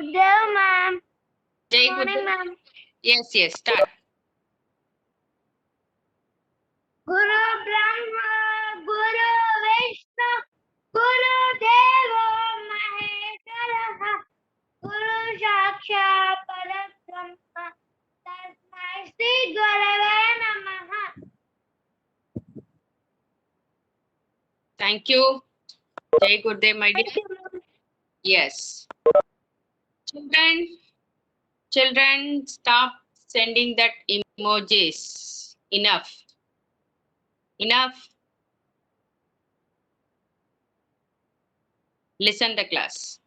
Gurdev, ma'am. Jai Good morning, Gurdev. ma'am. Yes, start. Guru Brahma, Guru Vishnu, Guru Deva Maheshwara, Guru Sakshat Parabrahma, Tasmai Shri Gurave Namaha. Thank you. Jai Gurdev, my dear. Thank you, ma'am. Yes. Children, stop sending that emojis. Enough. Listen the class.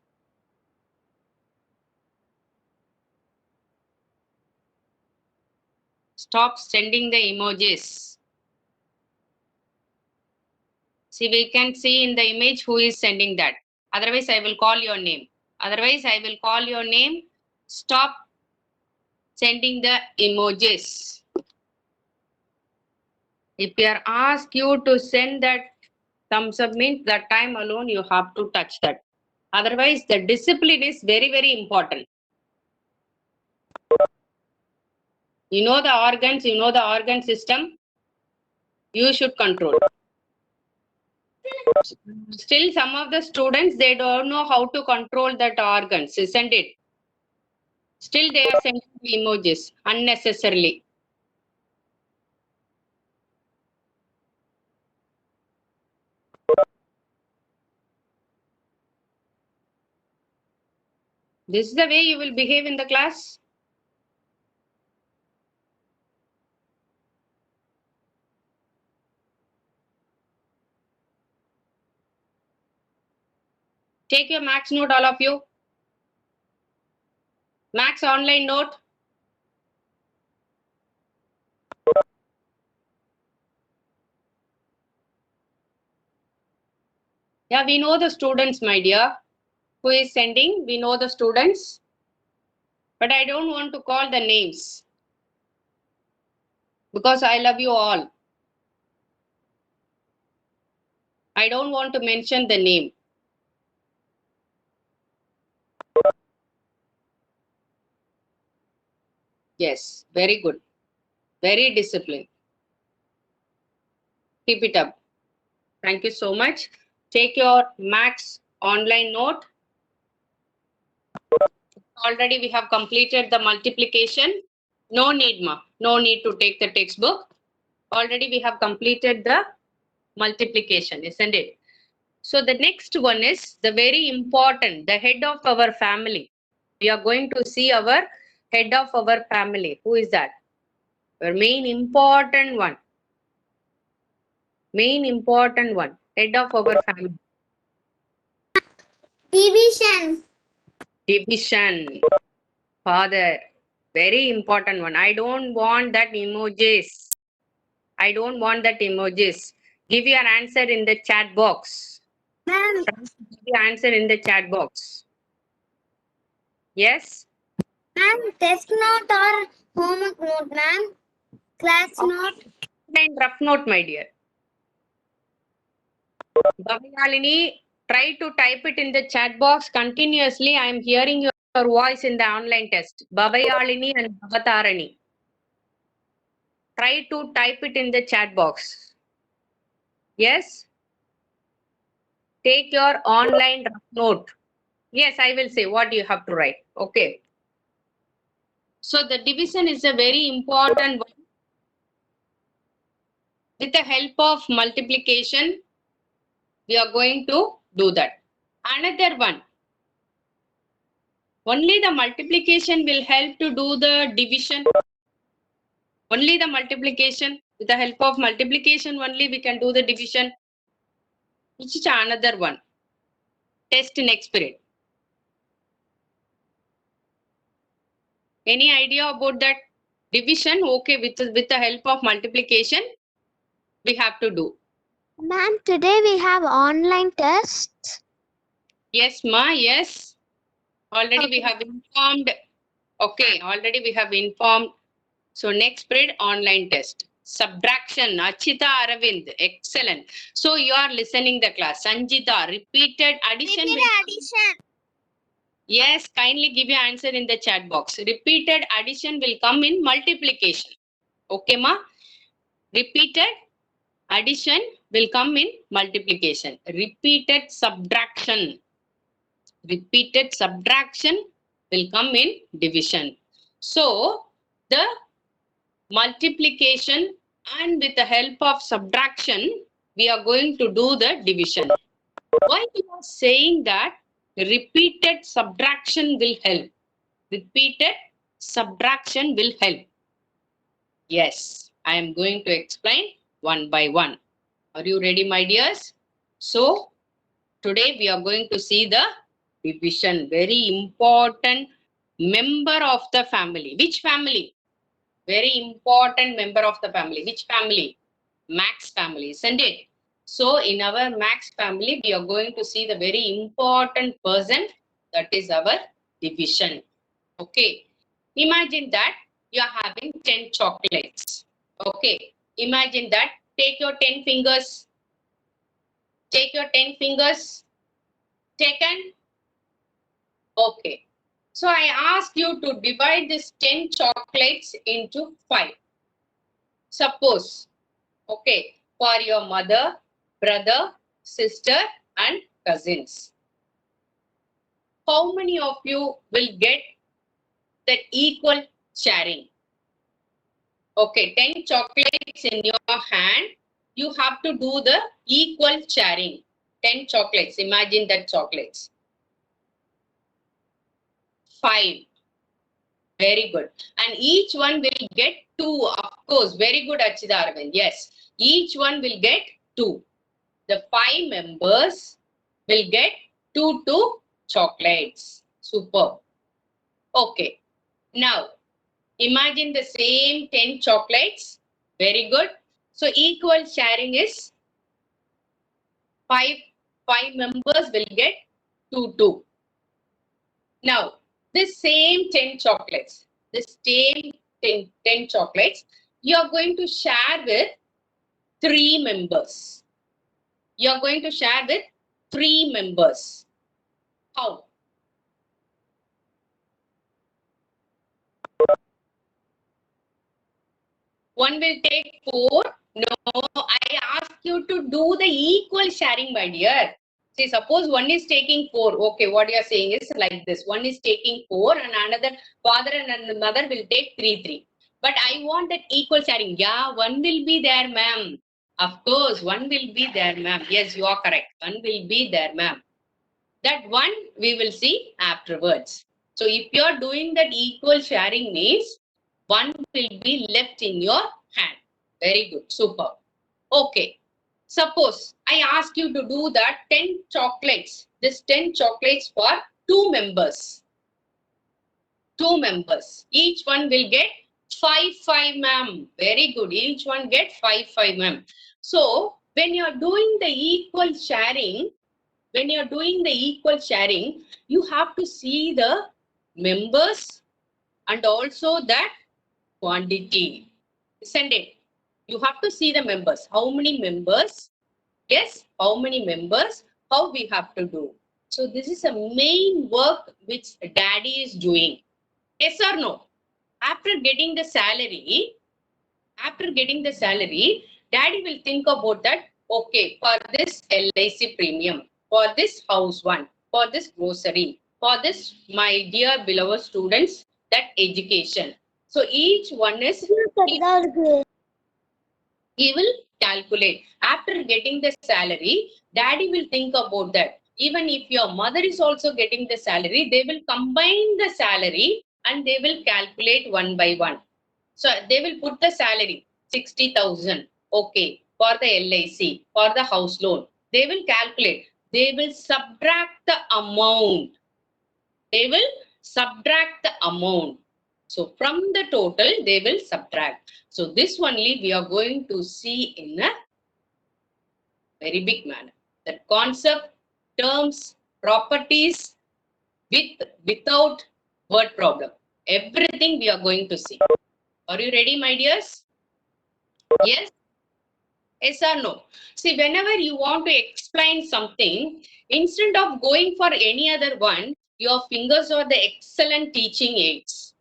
Stop sending the emojis. See, we can see in the image who is sending that. Otherwise, I will call your name. Stop sending the emojis. If we are asked you to send that thumbs up, means that time alone you have to touch that. Otherwise, the discipline is very, very important. You know the organs, you know the organ system, you should control. Still, some of the students, they don't know how to control that organs, isn't it? Still, they are sending emojis unnecessarily. This is the way you will behave in the class. Take your max note, all of you. Max online note. Yeah, we know the students, my dear. Who is sending? We know the students. But I don't want to call the names. Because I love you all. I don't want to mention the name. Yes, very good. Very disciplined. Keep it up. Thank you so much. Take your max online note. Already we have completed the multiplication. No need, ma. No need to take the textbook. Already we have completed the multiplication, isn't it? So the next one is the very important, the head of our family. We are going to see our head of our family. Who is that? Our main important one. Head of our family. Division. Division. Father. Very important one. I don't want that emojis. Give your answer in the chat box. Ma'am. Give your answer in the chat box. Yes? Ma'am, test note or homework note, ma'am? Class note? And rough note, my dear. Bhavinalini, try to type it in the chat box continuously. I am hearing your voice in the online test. Bhavayalini and Bhavatarani. Try to type it in the chat box. Yes? Take your online rough note. Yes, I will say what you have to write. Okay. So the division is a very important one. With the help of multiplication, we are going to do that. Another one. Only the multiplication will help to do the division. Only the multiplication. With the help of multiplication only we can do the division. Which is another one. Test next period. Any idea about that? Division, okay, with the help of multiplication, we have to do. Ma'am, today we have online tests. Yes, ma, yes. Already we have informed. Okay, already we have informed. So next period, online test. Subtraction, Achita Aravind, excellent. So you are listening the class. Sanjita, repeated addition. Addition. Yes, kindly give your answer in the chat box. Repeated addition will come in multiplication. Okay, ma? Repeated addition will come in multiplication. Repeated subtraction will come in division. So, the multiplication and with the help of subtraction, we are going to do the division. Why you are saying that repeated subtraction will help? Repeated subtraction will help. Yes, I am going to explain one by one. Are you ready, my dears? So, today we are going to see the division. Very important member of the family. Which family? Very important member of the family. Which family? Max family, isn't it? So in our Max family, we are going to see the very important person, that is our division. Okay. Imagine that you are having 10 chocolates. Okay. Imagine that. Take your 10 fingers. Take your 10 fingers. Taken. Okay. So I ask you to divide this 10 chocolates into 5. Suppose, okay, for your mother, brother, sister, and cousins. How many of you will get that equal sharing? Okay, 10 chocolates in your hand. You have to do the equal sharing. 10 chocolates. Imagine that chocolates. 5. Very good. And each one will get 2, of course. Very good, Achida Arvind. Yes. Each one will get 2. The 5 members will get 2 chocolates. Super. Okay. Now, imagine the same 10 chocolates. Very good. So, equal sharing is 5 members will get 2. Now, this same 10 chocolates, this same 10 chocolates, you are going to share with 3 members. You are going to share with 3 members. How? One will take 4. No, I ask you to do the equal sharing, my dear. See, suppose one is taking 4. Okay, what you are saying is like this. One is taking 4 and another father and mother will take 3. But I want that equal sharing. Yeah, one will be there, ma'am. Of course, one will be there, ma'am. Yes, you are correct. One will be there, ma'am. That one we will see afterwards. So if you are doing that equal sharing means one will be left in your hand. Very good. Super. Okay. Suppose I ask you to do that 10 chocolates. This 10 chocolates for 2 members. 2 members. Each one will get 5, ma'am. Very good. Each one get 5, ma'am. So when you are doing the equal sharing, you have to see the members and also that quantity. Isn't it? You have to see the members. How many members? Yes, how many members? How we have to do. So this is a main work which daddy is doing. Yes or no? After getting the salary, daddy will think about that. Okay, for this LIC premium, for this house one, for this grocery, for this, my dear beloved students, that education. So each one is, he will calculate. After getting the salary, daddy will think about that. Even if your mother is also getting the salary, they will combine the salary and they will calculate one by one. So they will put the salary 60,000. Okay, for the LIC, for the house loan. They will calculate. They will subtract the amount. So from the total, they will subtract. So this only we are going to see in a very big manner. That concept, terms, properties, without word problem. Everything we are going to see. Are you ready, my dears? Yes? Yes or no? See, whenever you want to explain something, instead of going for any other one, Your fingers are the excellent teaching aids.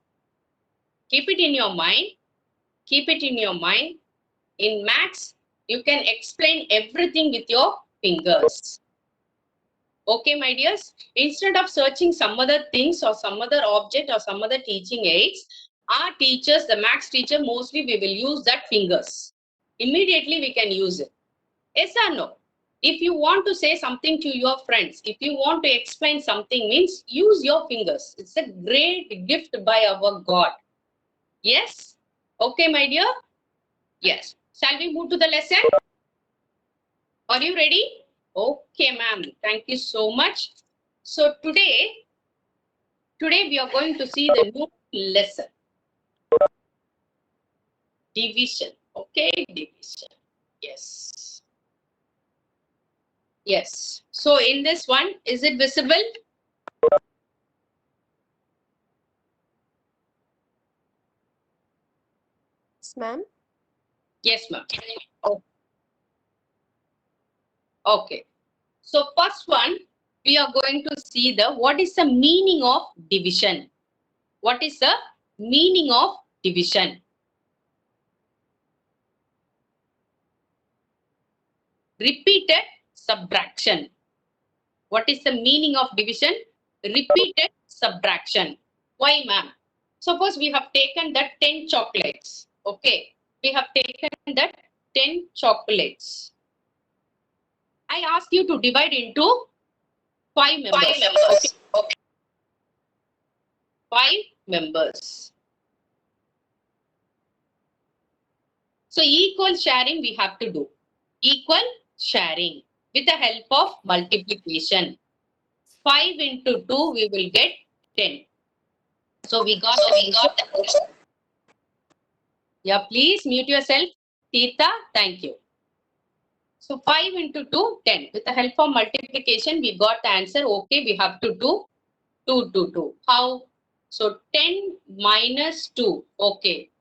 Keep it in your mind. Keep it in your mind. In maths, you can explain everything with your fingers. Okay, my dears? Instead of searching some other things or some other object or some other teaching aids, our teachers, the maths teacher, mostly we will use that fingers. Immediately we can use it. Yes or no? If you want to say something to your friends, if you want to explain something, means use your fingers. It's a great gift by our God. Yes? Okay, my dear? Yes. Shall we move to the lesson? Are you ready? Okay, ma'am. Thank you so much. So today we are going to see the new lesson. Division. Okay, division. Yes. Yes. So in this one, is it visible? Yes, ma'am. Yes, ma'am. Oh. Okay. So first one, we are going to see what is the meaning of division. What is the meaning of division? Repeated subtraction. What is the meaning of division? Repeated subtraction. Why, ma'am? Suppose we have taken the 10 chocolates. Okay. We have taken the 10 chocolates. I ask you to divide into 5 members. 5 members. Okay. 5 members. So equal sharing we have to do. Equal sharing with the help of multiplication. 5 into 2 we will get 10. So we got the Yeah, please mute yourself. Tita, thank you. So 5 into 2, 10. With the help of multiplication, we got the answer. Okay, we have to do 2 to 2. How? So 10 minus 2. Okay.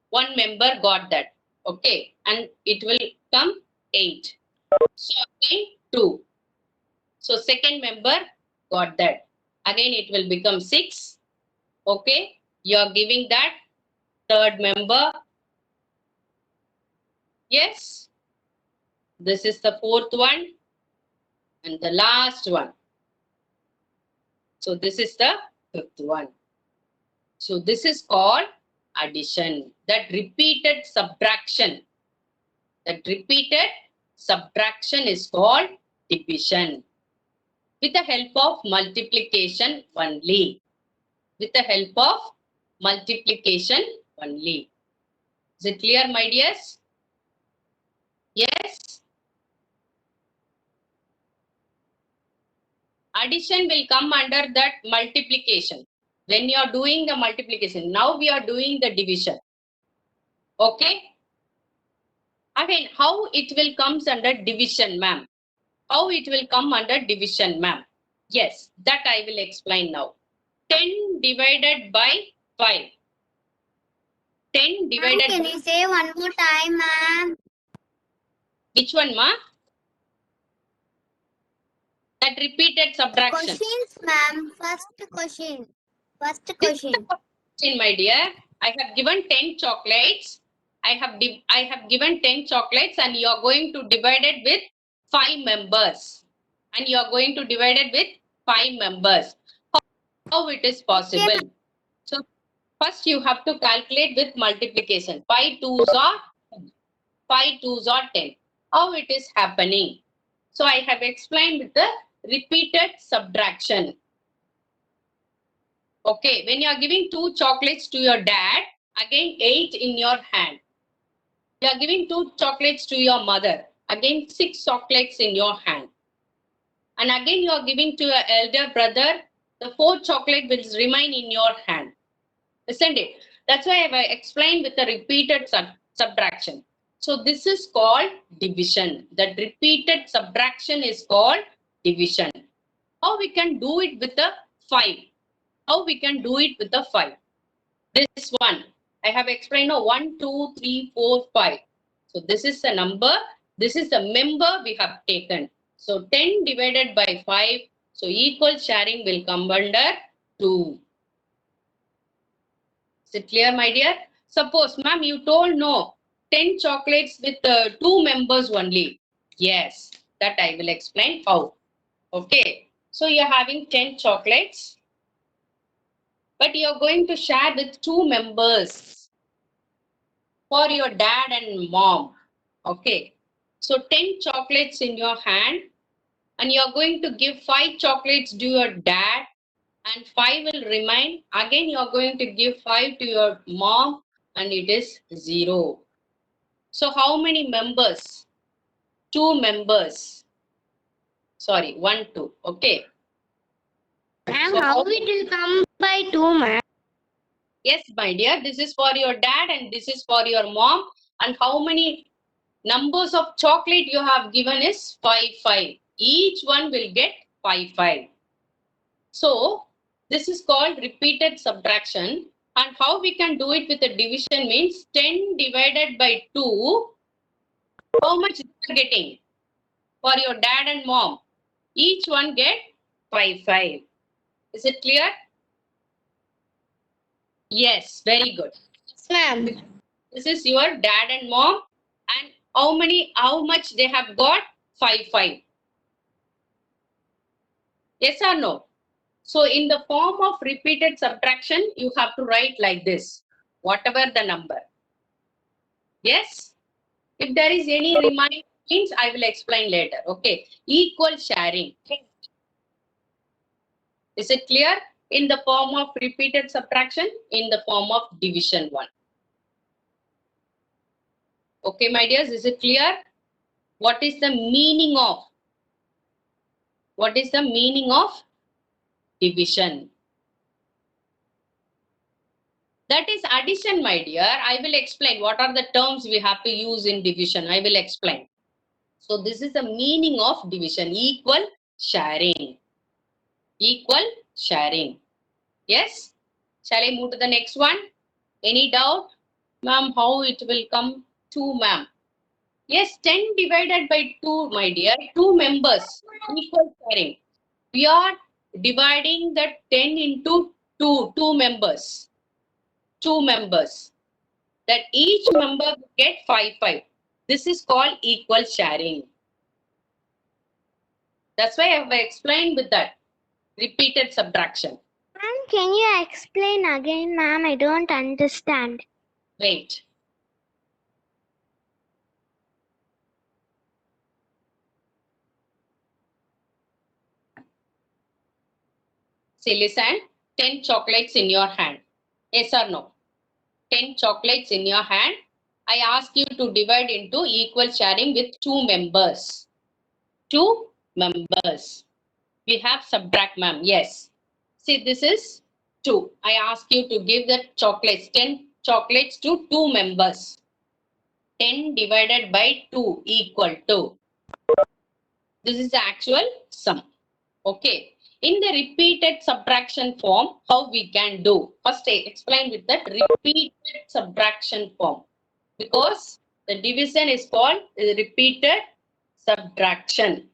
One member got that. Okay. And it will come 8. So again 2. So second member got that. Again it will become 6. Okay. You are giving that. Third member. Yes. This is the fourth one. And the last one. So this is the fifth one. So this is called addition. That repeated subtraction. That repeated subtraction is called division. With the help of multiplication only. With the help of multiplication only. Is it clear, my dears? Yes. Addition will come under that multiplication. When you are doing the multiplication, now we are doing the division. Okay. Again, how it will comes under division, ma'am? How it will come under division, ma'am? Yes, that I will explain now. 10 divided by 5. 10 divided Can by... you say one more time, ma'am? Which one, ma? That repeated subtraction. Questions, ma'am. First question. First question. In my dear, I have given 10 chocolates. I have given 10 chocolates and you are going to divide it with 5 members. And you are going to divide it with 5 members. How it is possible? Okay. So first you have to calculate with multiplication. 5 2s are 10. How it is happening? So I have explained with the repeated subtraction. Okay, when you are giving 2 chocolates to your dad, again 8 in your hand. You are giving 2 chocolates to your mother, again 6 chocolates in your hand. And again you are giving to your elder brother, the 4 chocolate will remain in your hand. Isn't it? That's why I have explained with the repeated subtraction. So this is called division. That repeated subtraction is called division. How we can do it with the 5? How we can do it with the 5? This one, I have explained now 1, 2, 3, 4, 5. So this is the number. This is the member we have taken. So 10 divided by 5. So equal sharing will come under 2. Is it clear, my dear? Suppose, ma'am, you told no, 10 chocolates with 2 members only. Yes, that I will explain how. Okay, so you're having 10 chocolates, but you're going to share with 2 members for your dad and mom. Okay, so 10 chocolates in your hand, and you're going to give 5 chocolates to your dad, and 5 will remain. Again, you're going to give 5 to your mom, and it is 0. So how many members? 2 members. Sorry, 1, 2. Okay. Ma'am, So how it will come by 2, ma'am? yes, my dear, this is for your dad and this is for your mom. And how many numbers of chocolate you have given is 5, 5. Each one will get 5, 5. So this is called repeated subtraction. And how we can do it with a division means 10 divided by 2. How much you are getting for your dad and mom? Each one get 5, 5. Is it clear? Yes, very good. Ma'am. This is your dad and mom, and how much they have got? 5, 5. Yes or no? So in the form of repeated subtraction, you have to write like this, whatever the number. Yes? If there is any remaining means, I will explain later. Okay. Equal sharing. Is it clear? In the form of repeated subtraction, in the form of division 1. Okay, my dears, is it clear? What is the meaning of? What is the meaning of division? That is addition, my dear. I will explain what are the terms we have to use in division. I will explain. So this is the meaning of division. Equal sharing. Equal sharing. Yes? Shall I move to the next one? Any doubt? Ma'am, how it will come? 2, ma'am. Yes, 10 divided by 2, my dear. 2 members. Equal sharing. We are dividing that 10 into 2 members. 2 members. That each member will get 5, 5. This is called equal sharing. That's why I have explained with that. Repeated subtraction. Ma'am, can you explain again, ma'am? I don't understand. Wait. See, listen. 10 chocolates in your hand. Yes or no? 10 chocolates in your hand. I ask you to divide into equal sharing with 2 members. 2 members. We have subtract, ma'am. Yes. See, this is 2. I ask you to give the chocolates, 10 chocolates to 2 members. 10 divided by 2 equal to. This is the actual sum. Okay. In the repeated subtraction form, how we can do? First, I explain with that repeated subtraction form. Because the division is called repeated subtraction.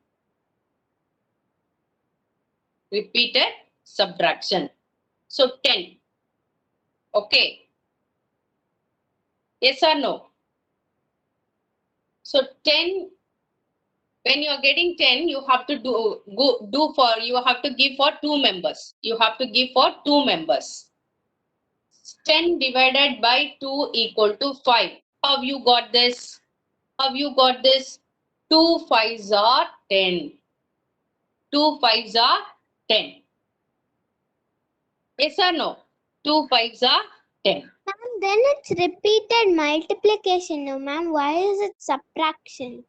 Repeated subtraction. So 10. Okay. Yes or no? So 10, when you are getting 10, you have to you have to give for 2 members. You have to give for 2 members. 10 divided by 2 equal to 5. How you got this? How you got this? 2 5s are 10. 2 5s are 10. Yes or no? 2 5s are 10. Ma'am, then it's repeated multiplication, no, ma'am. Why is it subtraction?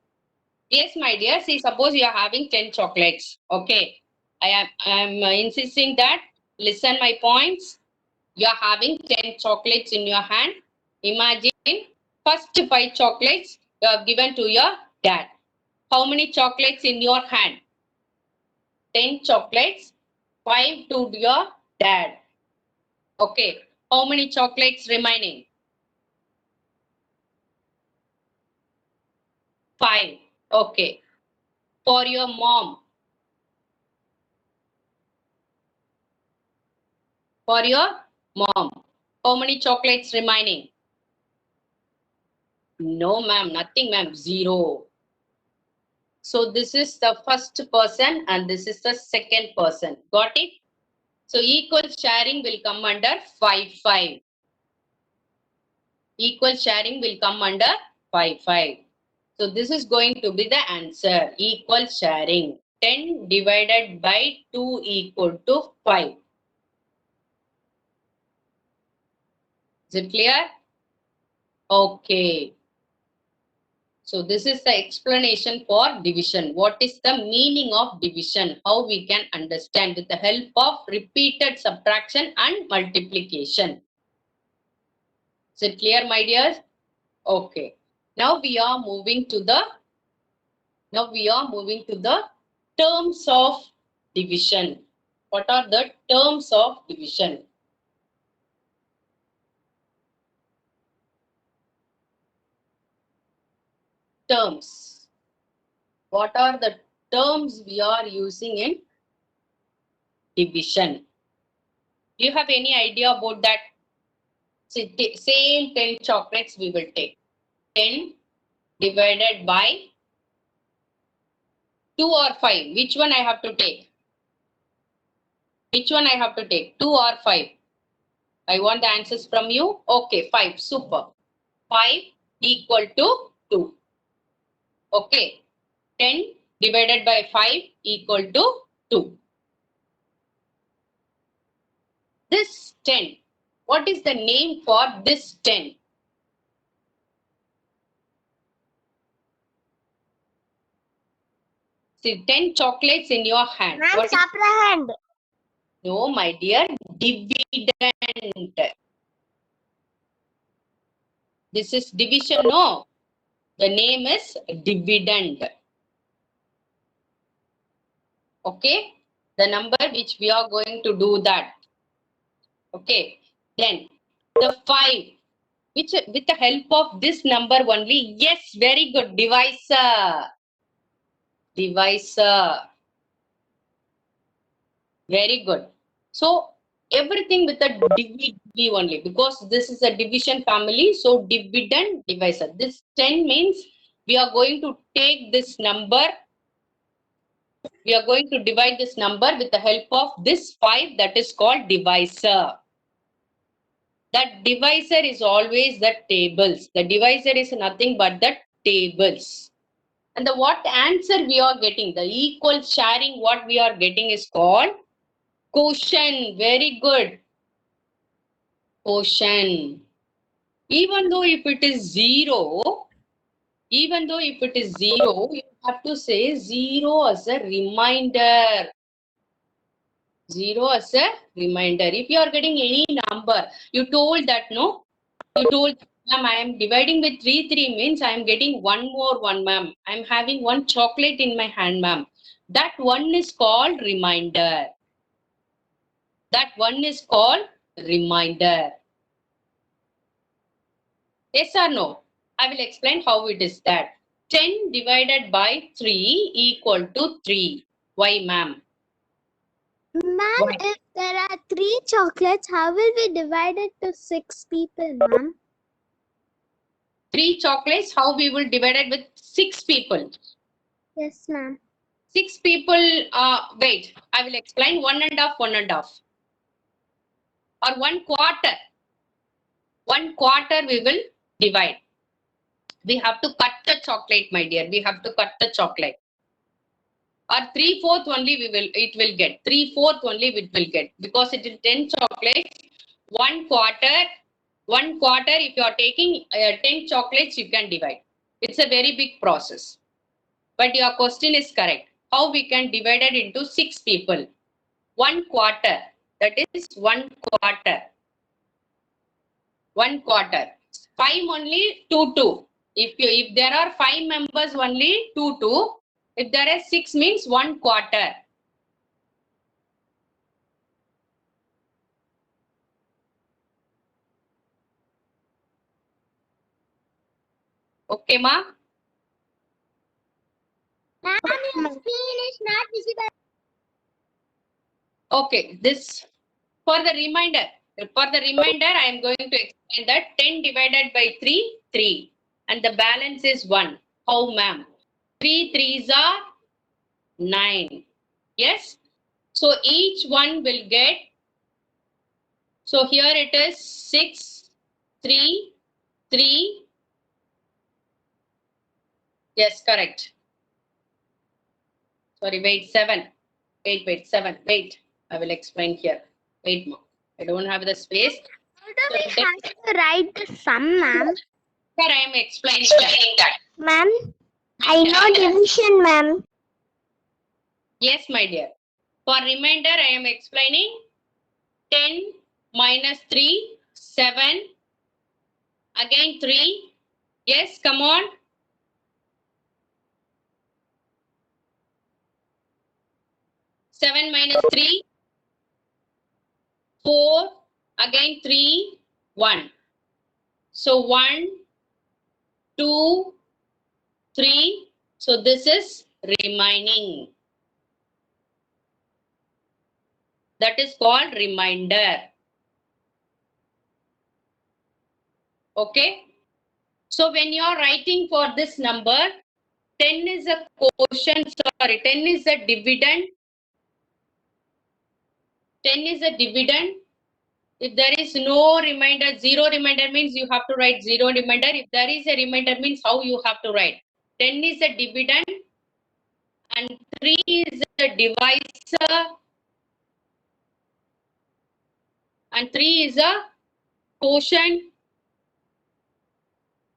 Yes, my dear. See, suppose you are having 10 chocolates. Okay. I am insisting that listen my points. You are having 10 chocolates in your hand. Imagine first 5 chocolates you have given to your dad. How many chocolates in your hand? 10 chocolates. 5 to your dad. Okay. How many chocolates remaining? 5. Okay. For your mom. for your mom. How many chocolates remaining? No, ma'am, nothing, ma'am, 0. So this is the first person and this is the second person. Got it? So equal sharing will come under 5-5. Equal sharing will come under 5-5. So this is going to be the answer. Equal sharing. 10 divided by 2 equal to 5. Is it clear? Okay. So this is the explanation for division. What is the meaning of division? How we can understand with the help of repeated subtraction and multiplication. Is it clear, my dears? Okay. Now we are moving to the terms of division. What are the terms of division? Terms. What are the terms we are using in division? Do you have any idea about that? Same 10 chocolates we will take. 10 divided by 2 or 5. Which one I have to take? Which one I have to take? 2 or 5? I want the answers from you. Okay, 5. Super. 5 equal to 2. Okay. 10 divided by 5 equal to 2. This 10. What is the name for this 10? See, 10 chocolates in your hand. Ma'am, What is- comprehend. No, my dear, dividend. This is division, no. The name is dividend. Okay, the number which we are going to do that. Okay, then the 5, which with the help of this number only, yes, very good, divisor. Divisor. Very good. So everything with a divi only, because this is a division family. So dividend, divisor. This 10 means we are going to take this number. We are going to divide this number with the help of this 5, that is called divisor. That divisor is always the tables. The divisor is nothing but the tables. And the what answer we are getting, the equal sharing, what we are getting is called quotient. Very good. Quotient. Even though if it is 0, you have to say 0 as a reminder. 0 as a reminder. If you are getting any number, you told that, no? You told, ma'am, I am dividing with 3 means I am getting one more one, ma'am. I am having one chocolate in my hand, ma'am. That one is called reminder. That one is called reminder. Yes or no? I will explain how it is that. 10 divided by 3 equal to 3. Why, ma'am? Ma'am, Why? if there are 3 chocolates, how will we divide it to 6 people, ma'am? 3 chocolates, how we will divide it with 6 people? Yes, ma'am. 6 people, wait, I will explain 1.5. Or 1/4. 1/4 we will divide. We have to cut the chocolate, my dear. We have to cut the chocolate. Or 3/4 only it will get. 3/4 only it will get. Because it is 10 chocolates. 1/4 if you are taking 10 chocolates, you can divide. It's a very big process. But your question is correct. How we can divide it into 6 people? 1/4. That is 1/4. 1/4. 5 only 2. If there are 5 members only 2. If there are 6 means 1/4. Okay, ma? Ma'am, your screen is not visible. Okay, this For the remainder, I am going to explain that 10 divided by 3, 3. And the balance is 1. How, ma'am? 3 3s are 9. Yes? So each one will get, so here it is 6, 3, 3. Yes, correct. Sorry, wait, 7. Wait, 7. Wait, I will explain here. Wait more. I don't have the space. How do we have to write the sum, ma'am? Here I am explaining that. Ma'am, I know division, ma'am. Yes, my dear. For remainder, I am explaining 10 minus 3, 7. Again 3. Yes, come on. 7 minus 3, 4. Again 3, 1. So 1, 2, 3. So this is remaining. That is called remainder. Okay. So when you are writing for this number, 10 is a quotient, 10 is a dividend. 10 is a dividend. If there is no remainder, 0 remainder means you have to write 0 remainder. If there is a remainder means how you have to write. 10 is a dividend and 3 is a divisor and 3 is a quotient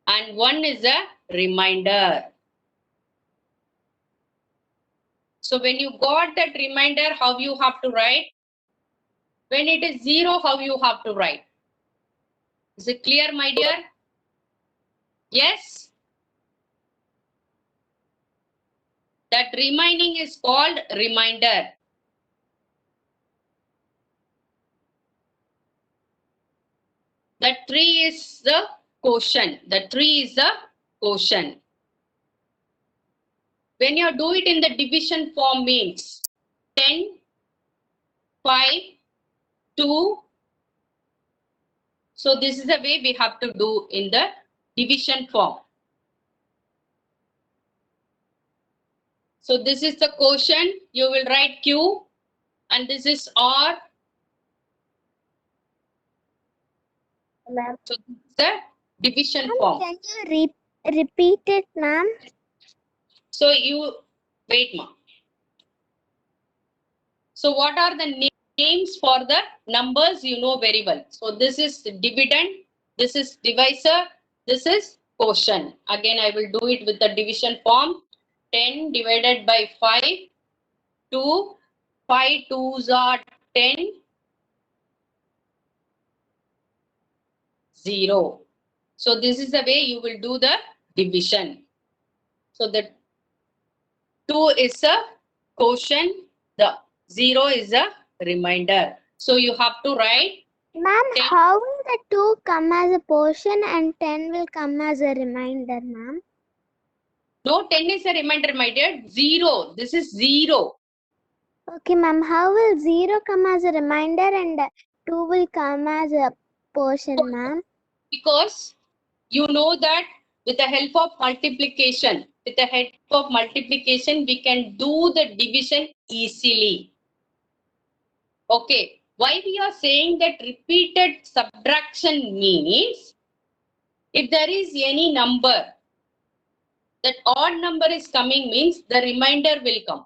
and 1 is a remainder. So when you got that remainder, how you have to write? When it is 0, how you have to write? Is it clear, my dear? Yes? That remaining is called remainder. The 3 is the quotient. The 3 is the quotient. When you do it in the division form means 10, 5, 2. So this is the way we have to do in the division form. So this is the quotient. You will write Q and this is R. Ma'am, So this is the division form. can you repeat it, ma'am? So you wait, ma. So what are the names for the numbers you know very well? So this is dividend, this is divisor, this is quotient. Again, I will do it with the division form. 10 divided by 5, 2, 5 2s are 10, 0. So this is the way you will do the division. So the 2 is a quotient, the 0 is a remainder. So you have to write. Ma'am, 10. how will the 2 come as a portion and 10 will come as a remainder, ma'am? No, 10 is a remainder, my dear. 0. This is 0. Okay, ma'am. How will 0 come as a remainder and 2 will come as a portion, ma'am? Because you know that with the help of multiplication, we can do the division easily. Okay. Why we are saying that repeated subtraction means if there is any number, that odd number is coming means the remainder will come.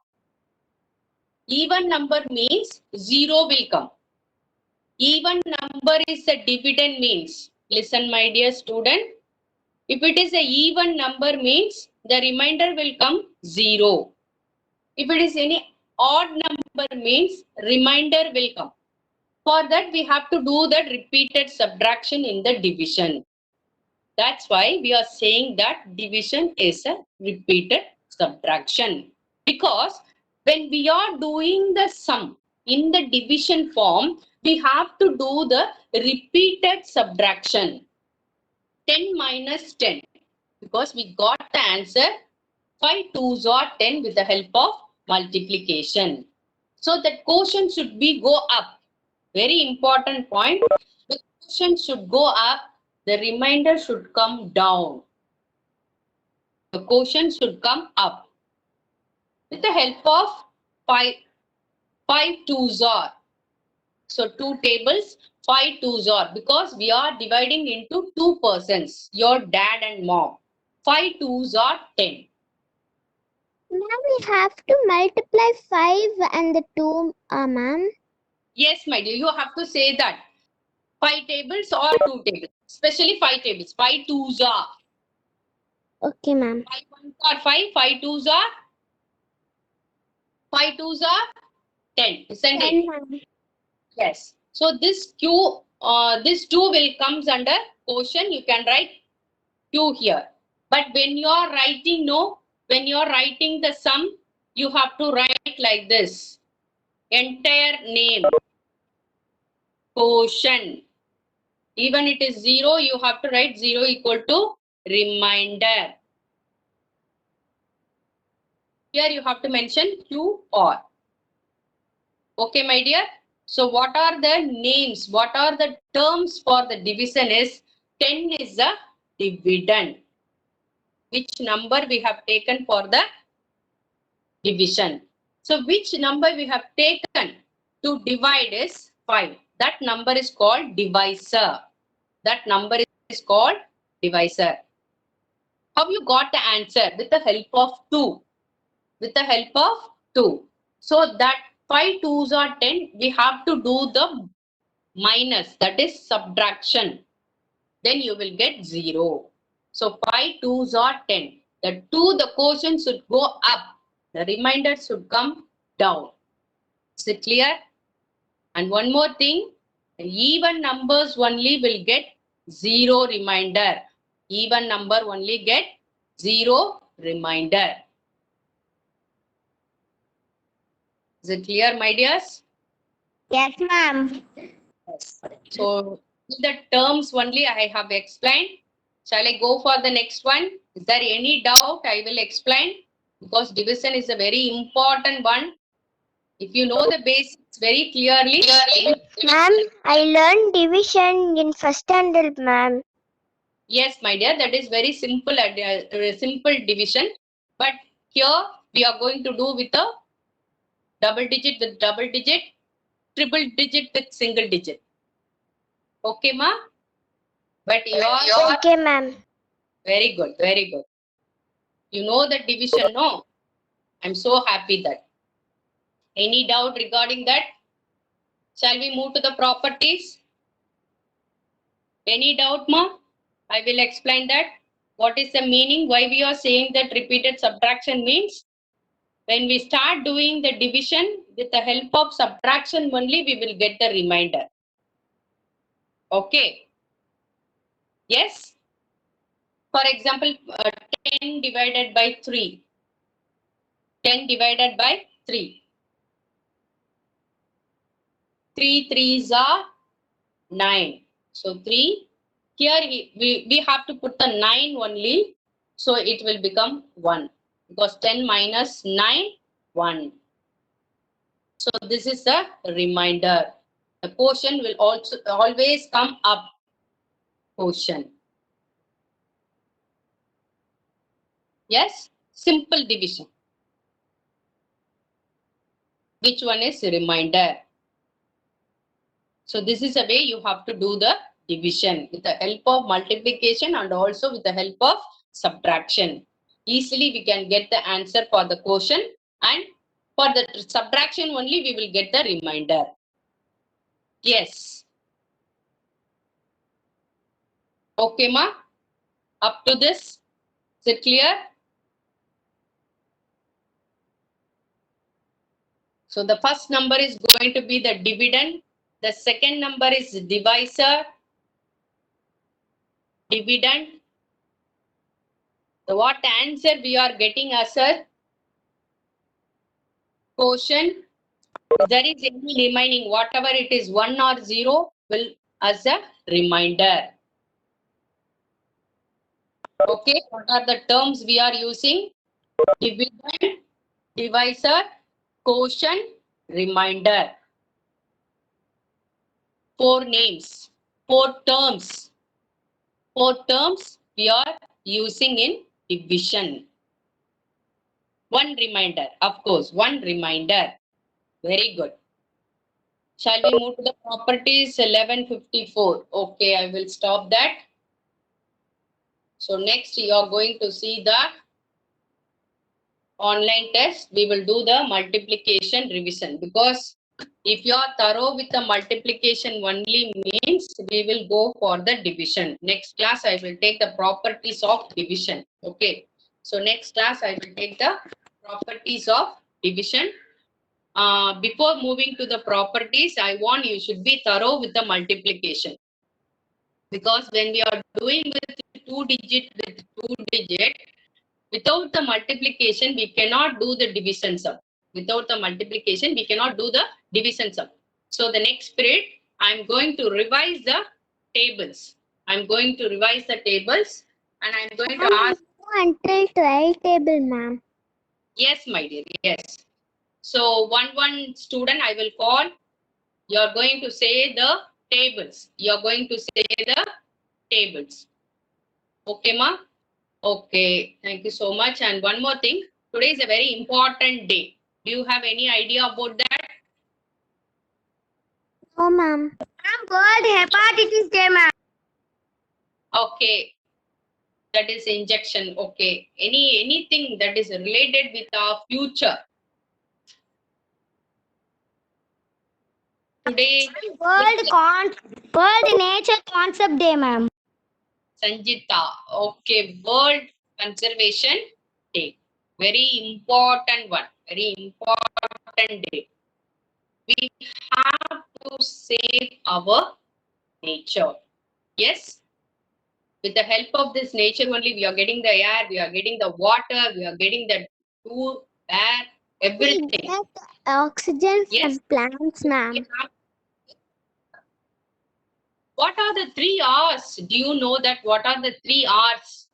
Even number means 0 will come. Even number is a dividend means, listen my dear student, if it is a even number means the remainder will come 0. If it is any odd number means remainder will come. For that we have to do that repeated subtraction in the division. That's why we are saying that division is a repeated subtraction. Because when we are doing the sum in the division form, we have to do the repeated subtraction. 10 minus 10. Because we got the answer 5 2s are 10 with the help of multiplication. So that quotient should be go up. Very important point. The quotient should go up, the remainder should come down. The quotient should come up. With the help of 5 twos are. So 2 tables, 5 twos are, because we are dividing into 2 persons, your dad and mom. 5 twos are 10. Ma'am, we have to multiply 5 and the 2, ma'am. Yes, my dear, you have to say that. 5 tables or 2 tables, especially 5 tables. 5 twos are. Okay, ma'am. 5 ones are 5, 5 twos are 10, isn't 10, it? ma'am. Yes. So this Q, this 2 will comes under quotient. You can write Q here. But when you are writing, when you are writing the sum, you have to write like this. Entire name, quotient. Even it is 0, you have to write 0 equal to remainder. Here you have to mention Q or. Okay, my dear. So what are the names? What are the terms for the division is 10 is the dividend. Which number we have taken for the division? So which number we have taken to divide is 5. That number is called divisor. That number is called divisor. How you got the answer? With the help of 2. With the help of 2. So that 5 twos are 10. We have to do the minus, that is subtraction. Then you will get 0. So 5 twos are 10. The 2, the quotient should go up. The remainder should come down. Is it clear? And one more thing, even numbers only will get 0 remainder. Even number only get 0 remainder. Is it clear, my dears? Yes, ma'am. Yes. So the terms only I have explained. Shall I go for the next one? Is there any doubt? I will explain, because division is a very important one. If you know the basics very clearly. Ma'am, I learned division in first standard, ma'am. Yes, my dear, that is very simple, simple division. But here we are going to do with a double digit with double digit, triple digit with single digit. Okay, ma? But you are Okay, ma'am. very good, very good. You know the division, no? I'm so happy that. Any doubt regarding that? Shall we move to the properties? Any doubt, ma? I will explain that. What is the meaning? Why we are saying that repeated subtraction means? When we start doing the division with the help of subtraction only, we will get the remainder. Okay. Yes. For example, 10 divided by 3. 10 divided by 3. 3 3s are 9. So 3. Here we have to put the 9 only. So it will become 1. Because 10 minus 9, 1. So this is the remainder. The quotient will also always come up. Quotient. Yes, simple division. Which one is remainder? So this is a way you have to do the division with the help of multiplication and also with the help of subtraction. Easily we can get the answer for the quotient, and for the subtraction only we will get the remainder. Yes. Okay, ma? Up to this? Is it clear? So the first number is going to be the dividend. The second number is divisor. Dividend. So what answer we are getting as a quotient? If there is any remaining, whatever it is 1 or 0 will as a remainder. Okay, what are the terms we are using? Dividend, divisor, quotient, remainder. 4 names, 4 terms. 4 terms we are using in division. One reminder, of course, one reminder. Very good. Shall we move to the properties? 11:54. Okay, I will stop that. So next you are going to see the online test. We will do the multiplication revision, because if you are thorough with the multiplication only means we will go for the division. Next class I will take the properties of division. Okay. So next class I will take the properties of division. Before moving to the properties, I want you should be thorough with the multiplication. Because when we are doing with 2 digit, without the multiplication, we cannot do the division sum. Without the multiplication, we cannot do the division sum. So the next period, I'm going to revise the tables. I'm going to revise the tables, and I'm going to ask. Until 12 table, ma'am. Yes, my dear, yes. So one student I will call. You're going to say the tables. You're going to say the tables. Okay, ma? Okay, thank you so much. And one more thing, today is a very important day. Do you have any idea about that? No, ma'am. I'm World Hepatitis Day, ma'am. Okay, that is injection. Okay, anything that is related with our future. Today, World Nature Concept Day, ma'am. Sanjita. Okay, World Conservation Day. Very important one. Very important day. We have to save our nature. Yes. With the help of this nature only, we are getting the air, we are getting the water, we are getting the food, air, everything. We get oxygen Yes. from plants, ma'am. What are the 3 R's? Do you know that what are the 3 R's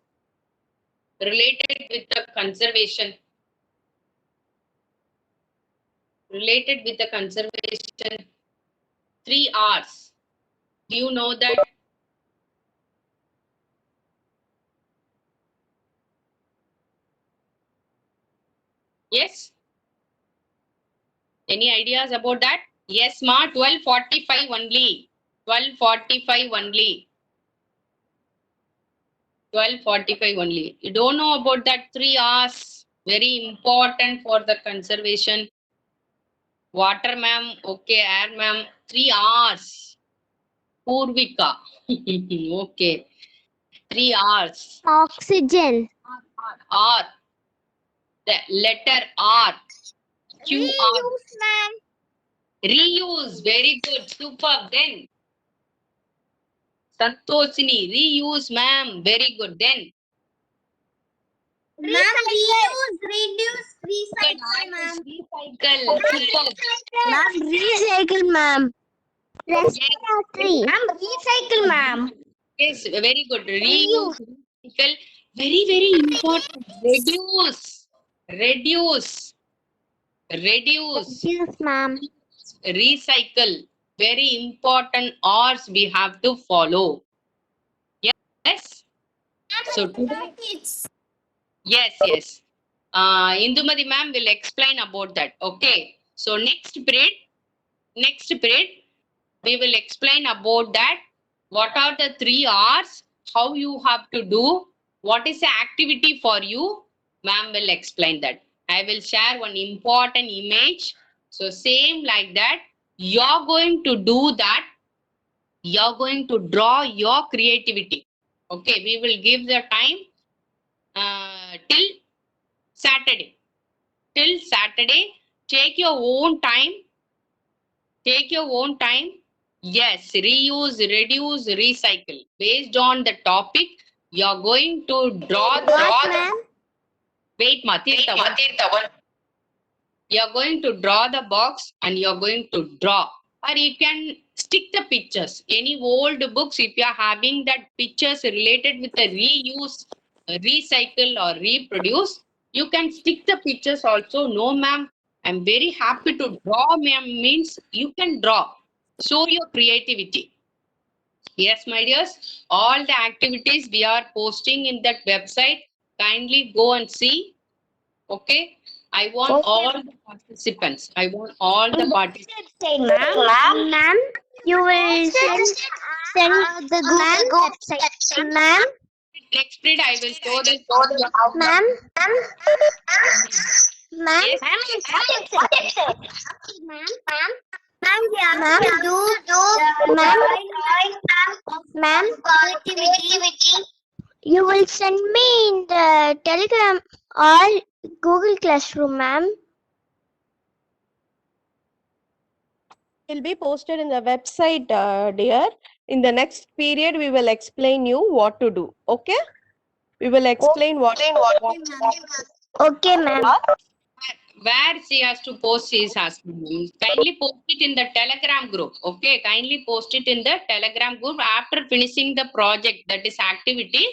related with the conservation? Related with the conservation, 3 R's. Do you know that? Yes? Any ideas about that? Yes, ma. 12:45 only. 12:45 only. 12:45 only. You don't know about that 3 R's. Very important for the conservation. Water, ma'am. Okay, air, ma'am. 3 R's. Purvika. Okay. 3 R's. Oxygen. R. The letter R. Q R. Reuse, ma'am. Reuse. Very good. Super. Then. Santoshini. Reuse, ma'am. Very good. Then. Ma'am, reuse, reduce, recycle, ma'am. Recycle. Super. Ma'am, recycle, ma'am. Respiratory. Ma'am, recycle, ma'am. Yes, very good. Reuse. Recycle. Very, very important. Reduce. Reduce. Reduce. Yes, ma'am. Recycle. Very important R's we have to follow. Yes. So today, yes. Indumati ma'am will explain about that. Okay. So next period, we will explain about that. What are the 3 R's? How you have to do? What is the activity for you? Ma'am will explain that. I will share one important image. So same like that, you're going to do that. You're going to draw your creativity. Okay, we will give the time till Saturday. Till Saturday, take your own time. Take your own time. Yes, reuse, reduce, recycle. Based on the topic, you're going to draw. What, ma'am? Wait, Tirtha. You're going to draw the box and you're going to draw. Or you can stick the pictures. Any old books, if you are having that pictures related with the reuse, recycle or reproduce, you can stick the pictures also. No, ma'am, I'm very happy to draw, ma'am, means you can draw. Show your creativity. Yes, my dears, all the activities we are posting in that website, kindly go and see. Okay, I want all the participants. I want all the participants. Ma'am, you will send the Google website. Ma'am, Next period, I will show them. ma'am, ma'am, Yes, ma'am, you will send me in the Telegram or Google Classroom, ma'am. Will be posted in the website, dear. In the next period, we will explain you what to do. Okay? We will explain what. Okay, ma'am. where she has to post, she is asking me. Kindly post it in the Telegram group. Okay, kindly post it in the Telegram group after finishing the project, that is activity.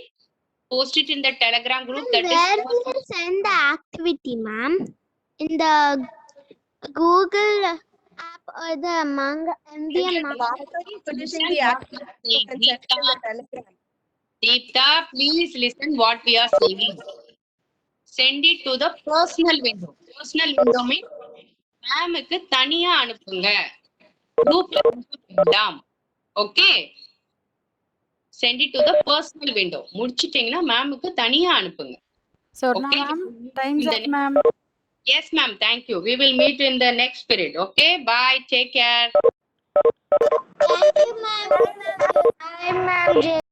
Post it in the Telegram group. That Where is will you send the activity, ma'am? In the Google app or the Manga MDM Manga? Deepta, please listen what we are saying. Send it to the personal window. Personal window means மேமுக்கு தனியா அனுப்புங்க, குரூப்ல அனுப்ப வேண்டாம். Okay, send it to the personal window. முடிச்சிட்டீங்கன்னா மேமுக்கு தனியா அனுப்புங்க. Sorna Okay. ma'am, time's up ma'am. Yes ma'am, thank you. We will meet in the next period. Okay, bye, take care. Thank you, ma'am. Bye, ma'am.